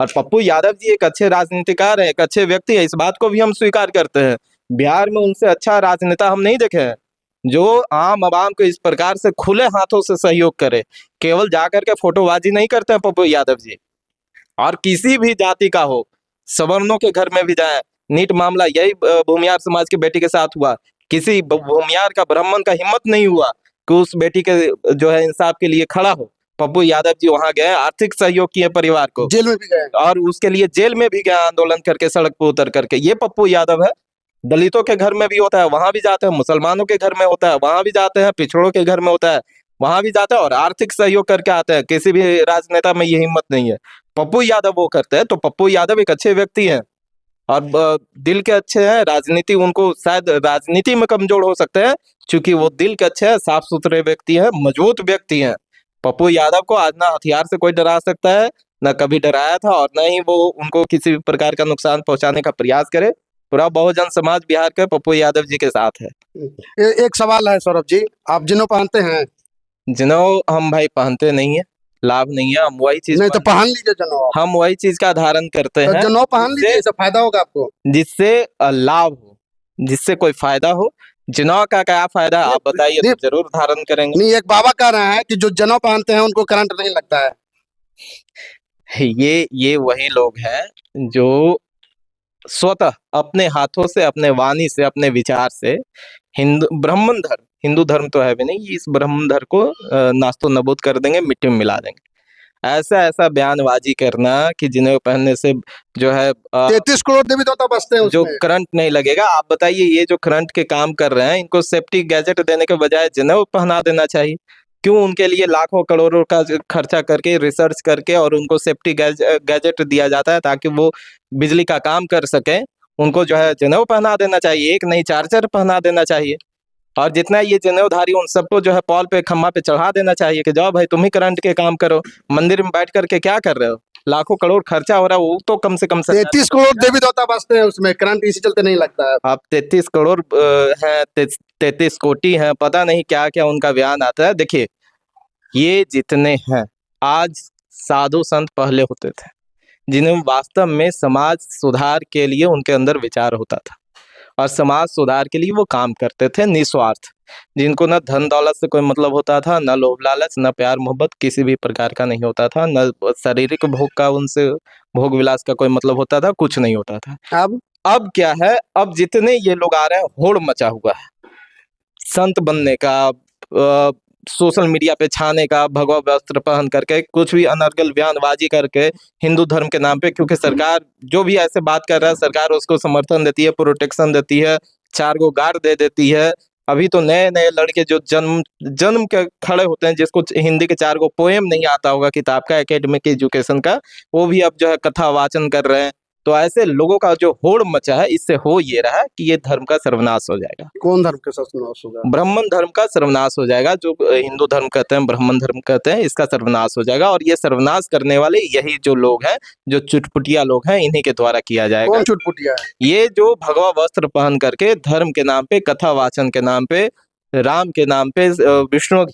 और पप्पू यादव जी एक अच्छे राजनीतिकार है, एक अच्छे व्यक्ति है, इस बात को भी हम स्वीकार करते हैं। बिहार में उनसे अच्छा राजनेता हम नहीं देखे हैं जो आम आवाम को इस प्रकार से खुले हाथों से सहयोग करे। केवल जाकर के फोटोबाजी नहीं करते हैं पप्पू यादव जी, और किसी भी जाति का हो, सवर्णों के घर में भी जाए। नीट मामला यही भूमियार समाज की बेटी के साथ हुआ, किसी भूमियार का ब्राह्मण का हिम्मत नहीं हुआ कि उस बेटी के जो है इंसाफ के लिए खड़ा हो। पप्पू यादव जी वहां गए, आर्थिक सहयोग किए परिवार को, जेल में भी गए और उसके लिए जेल में भी गए आंदोलन करके, सड़क पर उतर करके। ये पप्पू यादव है। दलितों के घर में भी होता है, वहां भी जाते हैं, मुसलमानों के घर में होता है, वहां भी जाते हैं, पिछड़ों के घर में होता है, वहां भी जाते हैं, और आर्थिक सहयोग करके आते हैं। किसी भी राजनेता में ये हिम्मत नहीं है, पप्पू यादव वो करते हैं। तो पप्पू यादव एक अच्छे व्यक्ति हैं और दिल के अच्छे हैं। राजनीति उनको शायद राजनीति में कमजोर हो सकते हैं, क्योंकि वो दिल के अच्छे हैं, साफ सुथरे व्यक्ति हैं, मजबूत व्यक्ति हैं। पप्पू यादव को आज ना हथियार से कोई डरा सकता है, न कभी डराया था, और न ही वो उनको किसी भी प्रकार का नुकसान पहुंचाने का प्रयास करे। पूरा बहुजन समाज बिहार के पप्पू यादव जी के साथ है। एक सवाल है सौरभ जी, आप जिन्हों पहनते हैं? जिन्हों हम भाई पहनते नहीं है, लाभ नहीं है, हम वही चीज नहीं तो पहन लीजिए जनेऊ। हम वही चीज का धारण करते तो हैं जनेऊ पहन लीजिए, इससे फायदा होगा आपको, जिससे लाभ हो, जिससे कोई फायदा हो। जनेऊ का क्या फायदा आप बताइए, तो जरूर धारण करेंगे। नहीं, एक बाबा कह रहे हैं कि जो जनेऊ पहनते हैं उनको करंट नहीं लगता है। ये वही लोग हैं जो स्वतः अपने हाथों से, अपने वाणी से, अपने विचार से हिंदू धर्म तो है भी नहीं, इस ब्राह्मण धर्म को नास्तो नबूद कर देंगे, मिट्टी में मिला देंगे। ऐसा ऐसा बयानबाजी करना कि जिन्हें पहनने से जो है 33 करोड़ देवी देवता बसते हैं जो उसमें। करंट नहीं लगेगा। आप बताइए, ये जो करंट के काम कर रहे हैं, इनको सेफ्टी गैजेट देने के बजाय जनेऊ पहना देना चाहिए। क्यों उनके लिए लाखों करोड़ों का खर्चा करके, रिसर्च करके, और उनको सेफ्टी गैजेट दिया जाता है ताकि वो बिजली का काम कर सके। उनको जो है जनेऊ पहना देना चाहिए, एक नहीं चार पहना देना चाहिए। और जितना ये जनेऊधारी उन सबको जो है पॉल पे, खम्मा पे चढ़ा देना चाहिए कि जाओ भाई तुम ही करंट के काम करो। मंदिर में बैठ करके क्या कर रहे हो? लाखों करोड़ खर्चा हो रहा है, वो तो कम से कम 33 करोड़ देवी देवता बसते हैं उसमें, करंट इसी चलते नहीं लगता है। आप 33 करोड़ है, 33 कोटि है, पता नहीं क्या क्या उनका बयान आता है। देखिए, ये जितने हैं, आज साधु संत पहले होते थे जिन्हें वास्तव में समाज सुधार के लिए उनके अंदर विचार होता था, और समाज सुधार के लिए वो काम करते थे निस्वार्थ, जिनको न धन दौलत से कोई मतलब होता था, न लोभ लालच, न प्यार मोहब्बत किसी भी प्रकार का नहीं होता था, न शारीरिक भोग का, उनसे भोग विलास का कोई मतलब होता था, कुछ नहीं होता था। अब क्या है, अब जितने ये लोग आ रहे हैं, होड़ मचा हुआ है संत बनने का, सोशल मीडिया पे छाने का, भगवा वस्त्र पहन करके, कुछ भी अनर्गल बयानबाजी करके हिंदू धर्म के नाम पे। क्योंकि सरकार जो भी ऐसे बात कर रहा है, सरकार उसको समर्थन देती है, प्रोटेक्शन देती है, 4 गो गार्ड दे देती है। अभी तो नए नए लड़के जो जन्म के खड़े होते हैं, जिसको हिंदी के 4 गो पोएम नहीं आता होगा किताब का, एकेडमिक एजुकेशन का, वो भी अब जो है कथा वाचन कर रहे हैं। तो ऐसे लोगों का जो होड़ मचा है, इससे हो ये रहा है कि ये धर्म का सर्वनाश हो जाएगा। कौन धर्म का सर्वनाश होगा? ब्राह्मण धर्म का सर्वनाश हो जाएगा। जो हिंदू धर्म कहते हैं, ब्राह्मण धर्म कहते हैं, इसका सर्वनाश हो जाएगा। और ये सर्वनाश करने वाले यही जो लोग हैं, जो चुटपुटिया लोग हैं, इन्हीं के द्वारा किया जाएगा। कौन चुटपुटिया है? ये जो भगवा वस्त्र पहन करके धर्म के नाम पे, कथा वाचन के नाम पे, राम के नाम पे, विष्णु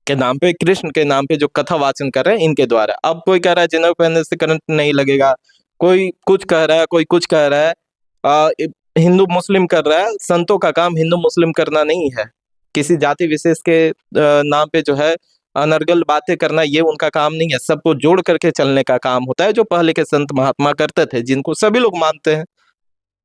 के नाम पे, कृष्ण के नाम पे जो कथा वाचन कर रहे हैं, इनके द्वारा। अब कोई कह रहा है जनेऊ पहनने से करंट नहीं लगेगा, कोई कुछ कह रहा है, कोई कुछ कह रहा है, हिंदू मुस्लिम कर रहा है। संतों का काम हिंदू मुस्लिम करना नहीं है, किसी जाति विशेष के नाम पे जो है अनर्गल बातें करना, ये उनका काम नहीं है। सबको जोड़ करके चलने का काम होता है, जो पहले के संत महात्मा करते थे, जिनको सभी लोग मानते हैं।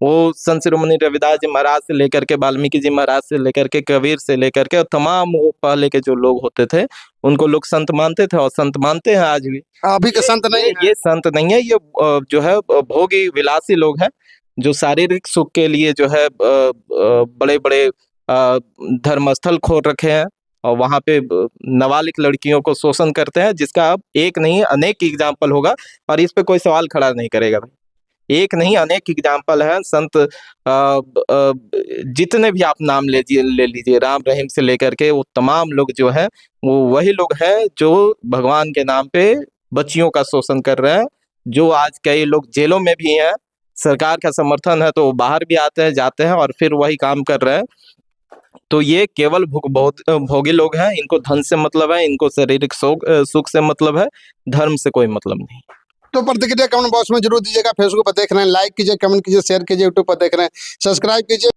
वो संत शिरोमणि रविदास जी महाराज से लेकर के, वाल्मीकि जी महाराज से लेकर के, कबीर से लेकर के, और तमाम वो पहले के जो लोग होते थे, उनको लोग संत मानते थे, और संत मानते हैं आज भी। अभी के संत नहीं है। ये संत नहीं है, ये जो है भोगी विलासी लोग हैं, जो शारीरिक सुख के लिए जो है बड़े बड़े धर्मस्थल खोल रखे हैं, और वहां पे नाबालिग लड़कियों को शोषण करते हैं, जिसका अब एक नहीं अनेक एग्जाम्पल होगा, और इस पे कोई सवाल खड़ा नहीं करेगा भाई। एक नहीं अनेक एग्जाम्पल है। संत जितने भी आप नाम ले लीजिए, राम रहीम से लेकर के, वो तमाम लोग जो है, वो वही लोग हैं जो भगवान के नाम पे बच्चियों का शोषण कर रहे हैं। जो आज कई लोग जेलों में भी हैं, सरकार का समर्थन है तो वो बाहर भी आते हैं, जाते हैं, और फिर वही काम कर रहे हैं। तो ये केवल भोगी लोग हैं, इनको धन से मतलब है, इनको शारीरिक सुख से मतलब है, धर्म से कोई मतलब नहीं। तो प्रतिक्रिया कमेंट बॉक्स में जरूर दीजिएगा। फेसबुक पर देख रहे हैं लाइक कीजिए, कमेंट कीजिए, शेयर कीजिए, यूट्यूब पर देख रहे हैं सब्सक्राइब कीजिए।